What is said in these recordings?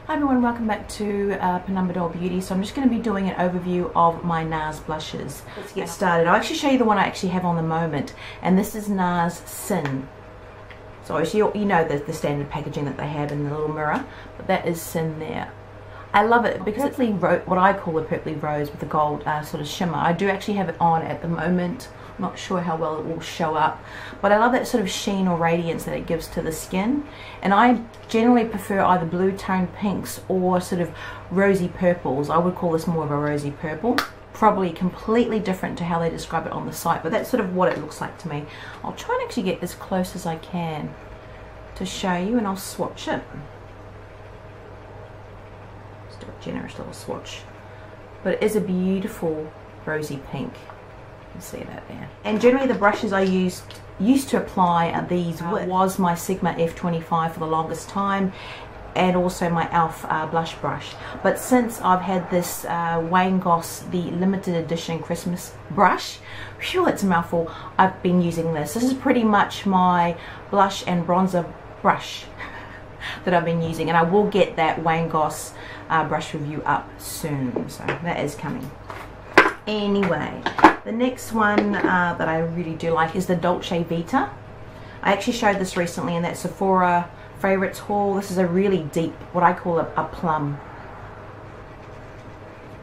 Hi everyone, welcome back to Penumbra Doll Beauty. So I'm just going to be doing an overview of my NARS blushes. Let's get started. I'll actually show you the one I actually have on the moment, and this is NARS Sin. So obviously you know the standard packaging that they have in the little mirror, but that is Sin there. I love it because it's what I call a purpley rose with a gold sort of shimmer. I do actually have it on at the moment. I'm not sure how well it will show up, but I love that sort of sheen or radiance that it gives to the skin. And I generally prefer either blue toned pinks or sort of rosy purples. I would call this more of a rosy purple. Probably completely different to how they describe it on the site, but that's sort of what it looks like to me. I'll try and actually get as close as I can to show you, and I'll swatch it. Let's do a generous little swatch. But it is a beautiful rosy pink. You can see that there. And generally the brushes I used to apply these with was my Sigma F25 for the longest time, and also my e.l.f. blush brush. But since I've had this Wayne Goss, the limited edition Christmas brush, phew, it's a mouthful, I've been using this. This is pretty much my blush and bronzer brush that I've been using, and I will get that Wayne Goss brush review up soon, so that is coming. Anyway, the next one that I really do like is the Dolce Vita. I actually showed this recently in that Sephora favorites haul. This is a really deep, what I call a plum.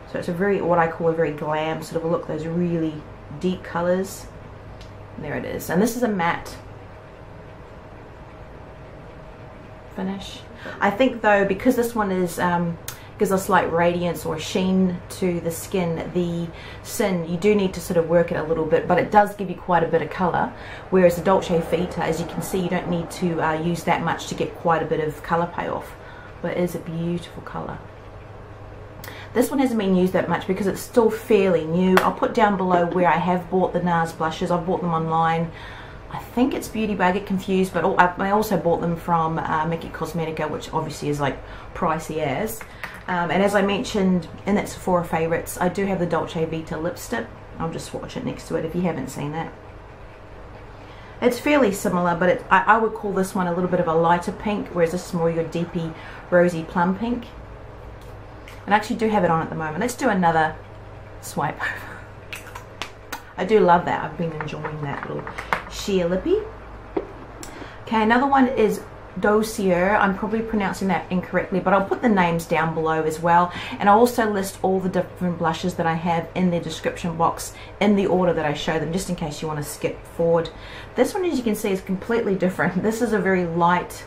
So it's a very, what I call a very glam sort of a look, those really deep colors. There it is. And this is a matte finish. I think though, because this one is gives a slight radiance or sheen to the skin, the Sin, you do need to sort of work it a little bit, but it does give you quite a bit of color, whereas the Dolce Vita, as you can see, you don't need to use that much to get quite a bit of color payoff, but it is a beautiful color. This one hasn't been used that much because it's still fairly new. I'll put down below where I have bought the NARS blushes. I've bought them online. I think it's Beauty, but I get confused, but I also bought them from Mecca Cosmetica, which obviously is like pricey as. And as I mentioned in that Sephora favorites, I do have the Dolce Vita lipstick. I'll just swatch it next to it if you haven't seen that. It's fairly similar, but I would call this one a little bit of a lighter pink, whereas this is more your deepy rosy plum pink. And I actually do have it on at the moment. Let's do another swipe. I do love that. I've been enjoying that little sheer lippy. Okay, another one is Douceur. I'm probably pronouncing that incorrectly, but I'll put the names down below as well, and I'll also list all the different blushes that I have in the description box in the order that I show them, just in case you want to skip forward. This one, as you can see, is completely different. This is a very light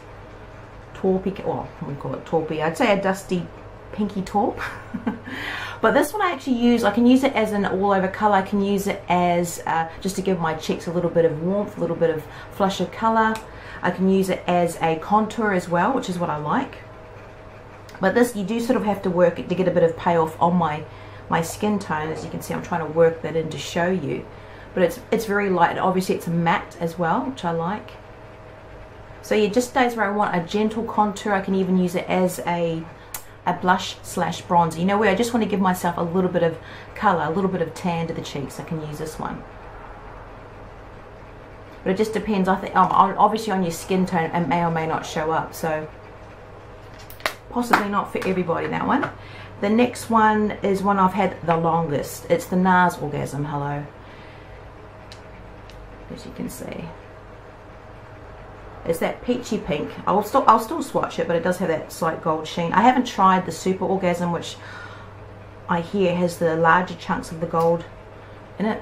taupey, well, we call it taupey, I'd say a dusty pinky taupe. But this one I actually use, I can use it as an all over color. I can use it as just to give my cheeks a little bit of warmth, a little bit of flush of color. I can use it as a contour as well, which is what I like. But this, you do sort of have to work it to get a bit of payoff on my skin tone. As you can see, I'm trying to work that in to show you. But it's very light. Obviously it's a matte as well, which I like. So yeah, just days where I want a gentle contour, I can even use it as a blush slash bronzer. You know, where I just want to give myself a little bit of color, a little bit of tan to the cheeks, I can use this one. But it just depends, I think, obviously on your skin tone, it may or may not show up, so possibly not for everybody, that one. The next one is one I've had the longest. It's the NARS Orgasm. Hello, as you can see. It's that peachy pink. I'll still swatch it, but it does have that slight gold sheen. I haven't tried the Super Orgasm, which I hear has the larger chunks of the gold in it.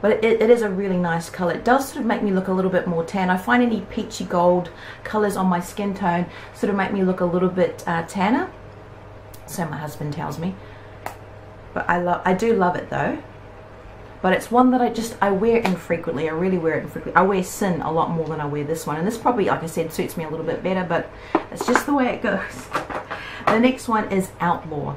But it is a really nice color. It does sort of make me look a little bit more tan. I find any peachy gold colors on my skin tone sort of make me look a little bit tanner. So my husband tells me. But I do love it though. But it's one that I wear infrequently. I really wear it infrequently. I wear Sin a lot more than I wear this one. And this probably, like I said, suits me a little bit better, but it's just the way it goes. The next one is Outlaw.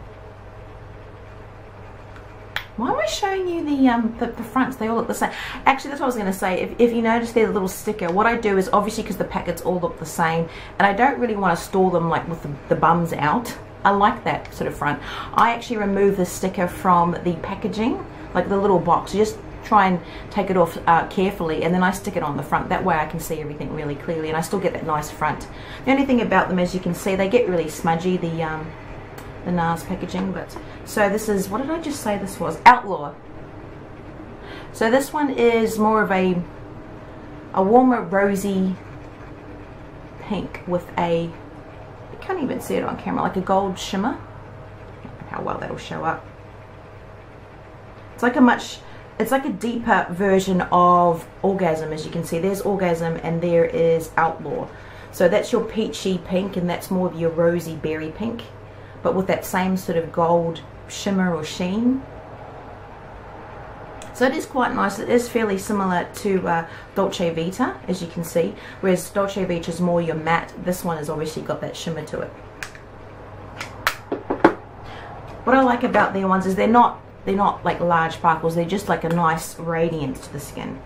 Why am I showing you the fronts? They all look the same. Actually, that's what I was going to say. If you notice there's a little sticker, what I do is, obviously because the packets all look the same, and I don't really want to store them like with the bums out. I like that sort of front. I actually remove the sticker from the packaging, like the little box. You just try and take it off carefully, and then I stick it on the front. That way I can see everything really clearly, and I still get that nice front. The only thing about them, as you can see, they get really smudgy, the NARS packaging. But so this is, what did I just say this was? Outlaw. So this one is more of a warmer rosy pink with a, you can't even see it on camera, like a gold shimmer. I don't know how well that'll show up. It's like a deeper version of Orgasm. As you can see, there's Orgasm and there is Outlaw. So that's your peachy pink, and that's more of your rosy berry pink, but with that same sort of gold shimmer or sheen. So it is quite nice. It is fairly similar to Dolce Vita, as you can see, whereas Dolce Vita is more your matte. This one has obviously got that shimmer to it. What I like about their ones is they're not like large sparkles, they're just like a nice radiance to the skin.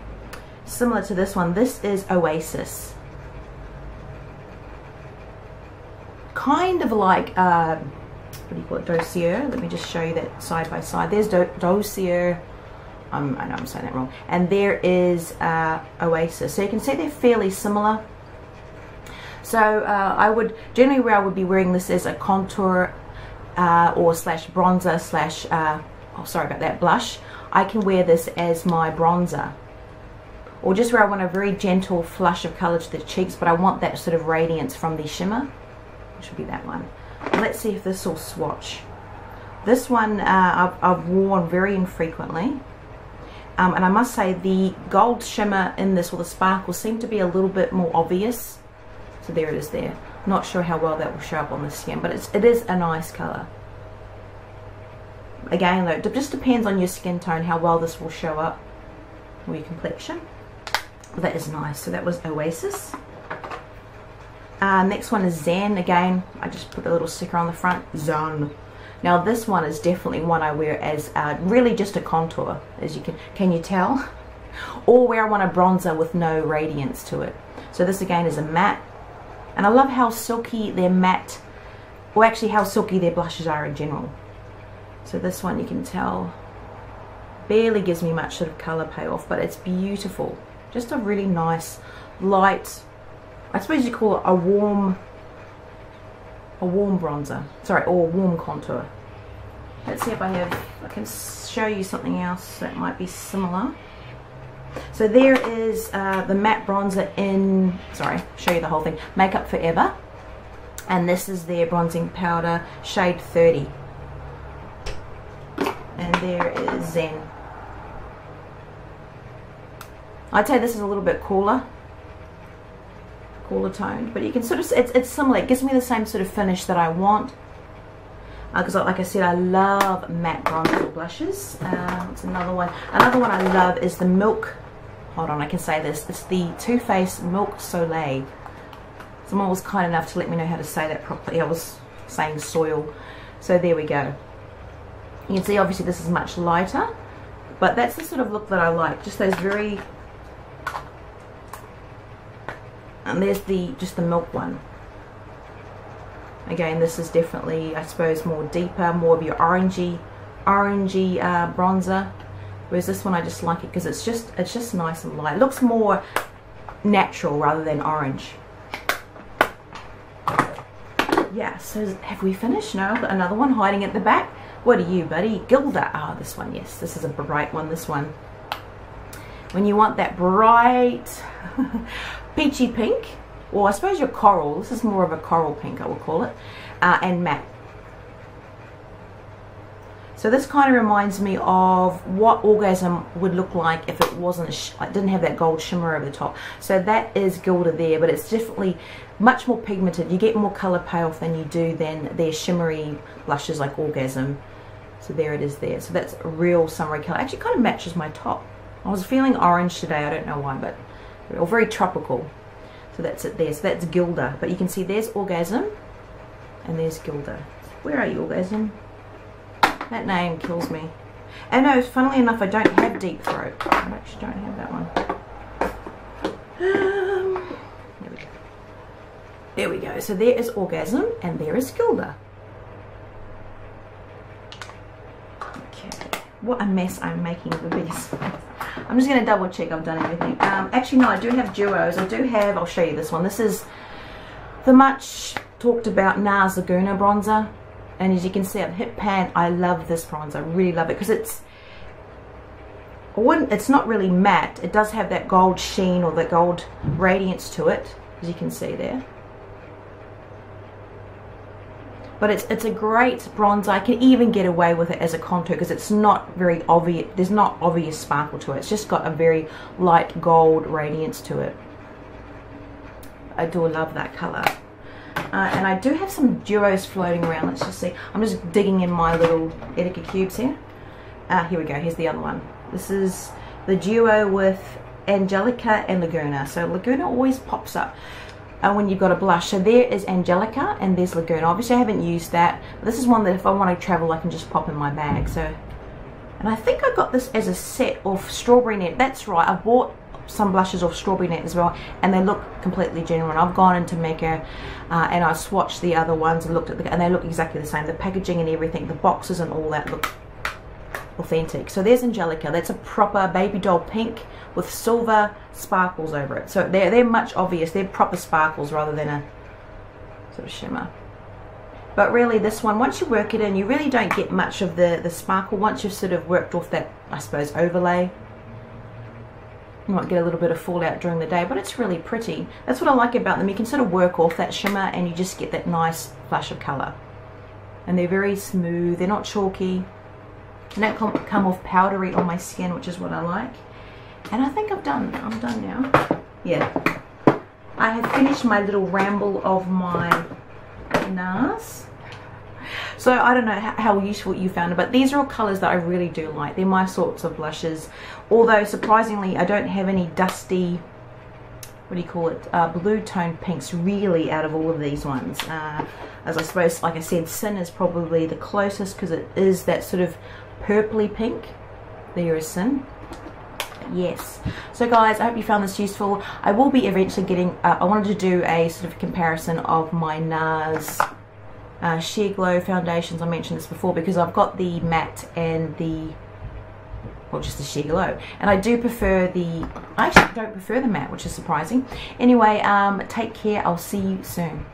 Similar to this one, this is Oasis. Kind of like, what do you call it, Douceur. Let me just show you that side by side. There's Douceur. I know I'm saying that wrong. And there is Oasis. So you can see they're fairly similar. So I would, generally where I would be wearing this as a contour or slash bronzer slash, oh sorry about that, blush. I can wear this as my bronzer. Or just where I want a very gentle flush of colour to the cheeks, but I want that sort of radiance from the shimmer. Which would be that one. Let's see if this will swatch. This one I've worn very infrequently. And I must say the gold shimmer in this, or the sparkles, seem to be a little bit more obvious. So there it is there. Not sure how well that will show up on the skin, but it is a nice colour. Again though, it just depends on your skin tone how well this will show up, or your complexion. But that is nice. So that was Oasis. Next one is Zen. Again, I just put a little sticker on the front. Zen. Now this one is definitely one I wear as really just a contour, as you can you tell? Or where I want a bronzer with no radiance to it. So this again is a matte, and I love how silky their matte, or actually how silky their blushes are in general. So this one you can tell barely gives me much sort of colour payoff, but it's beautiful. Just a really nice light, I suppose you call it a warm bronzer, sorry, or a warm contour. Let's see if I can show you something else that might be similar. So there is the matte bronzer in, sorry, show you the whole thing, Makeup Forever, and this is their bronzing powder, shade 30. And there is Zen. I'd say this is a little bit cooler toned, but you can sort of, it's similar. It gives me the same sort of finish that I want, because like I said, I love matte bronzer blushes. It's another one I love is the Milk, hold on, I can say this, it's the Too Faced Milk Soleil. Someone was kind enough to let me know how to say that properly. I was saying soil. So there we go. You can see obviously this is much lighter, but that's the sort of look that I like, just those very, and there's just the milk one. Again, this is definitely, I suppose, more deeper, more of your orangey bronzer. Whereas this one, I just like it because it's just nice and light. It looks more natural rather than orange. Yeah. So have we finished? No, I've got another one hiding at the back. What are you, buddy? Gilda. Ah, this one. Yes, this is a bright one. This one. When you want that bright peachy pink, or I suppose your coral, this is more of a coral pink I would call it, and matte. So this kind of reminds me of what Orgasm would look like if it wasn't, it didn't have that gold shimmer over the top. So that is Gilda there, but it's definitely much more pigmented. You get more colour payoff than you do than their shimmery blushes like Orgasm. So there it is there. So that's a real summery colour. Actually kind of matches my top. I was feeling orange today, I don't know why, but or very tropical. So that's it there. So that's Gilda. But you can see there's Orgasm and there's Gilda. Where are you, Orgasm? That name kills me. And no, funnily enough, I don't have Deep Throat. I actually don't have that one. There we go. There we go. So there is Orgasm and there is Gilda. Okay. What a mess I'm making of the biggest. I'm just going to double check I've done everything. Actually, no, I do have duos. I do have, I'll show you this one. This is the much talked about Nars Laguna bronzer. And as you can see on Hip Pan, I love this bronzer. I really love it because it's not really matte. It does have that gold sheen or that gold radiance to it, as you can see there. But it's a great bronzer. I can even get away with it as a contour because it's not very obvious. There's not obvious sparkle to it. It's just got a very light gold radiance to it. I do love that color. And I do have some duos floating around. Let's just see. I'm just digging in my little Ettica Cubes here. Here we go. Here's the other one. This is the duo with Angelika and Laguna. So Laguna always pops up when you've got a blush. So there is Angelika and there's Laguna. Obviously I haven't used that, but this is one that if I want to travel I can just pop in my bag. So, and I think I got this as a set of Strawberrynet. That's right, I bought some blushes off Strawberrynet as well, and they look completely genuine. I've gone into Mecca and I swatched the other ones and looked at and they look exactly the same. The packaging and everything, the boxes and all that look authentic. So there's Angelika. That's a proper baby doll pink with silver sparkles over it. So they're much obvious. They're proper sparkles rather than a sort of shimmer. But really this one, once you work it in, you really don't get much of the sparkle once you've sort of worked off that, I suppose, overlay. You might get a little bit of fallout during the day, but it's really pretty. That's what I like about them. You can sort of work off that shimmer and you just get that nice flash of colour. And they're very smooth. They're not chalky. They don't come off powdery on my skin, which is what I like. And I think I'm done now. Yeah. I have finished my little ramble of my NARS. So I don't know how useful you found it, but these are all colours that I really do like. They're my sorts of blushes. Although surprisingly I don't have any dusty, what do you call it, blue tone pinks really out of all of these ones. As I suppose, like I said, Sin is probably the closest because it is that sort of purpley pink. There is Sin. Yes. So guys, I hope you found this useful. I will be eventually getting, I wanted to do a sort of comparison of my NARS Sheer Glow foundations. I mentioned this before because I've got the matte and the, well, just the Sheer Glow, and I do prefer I actually don't prefer the matte, which is surprising. Anyway, take care. I'll see you soon.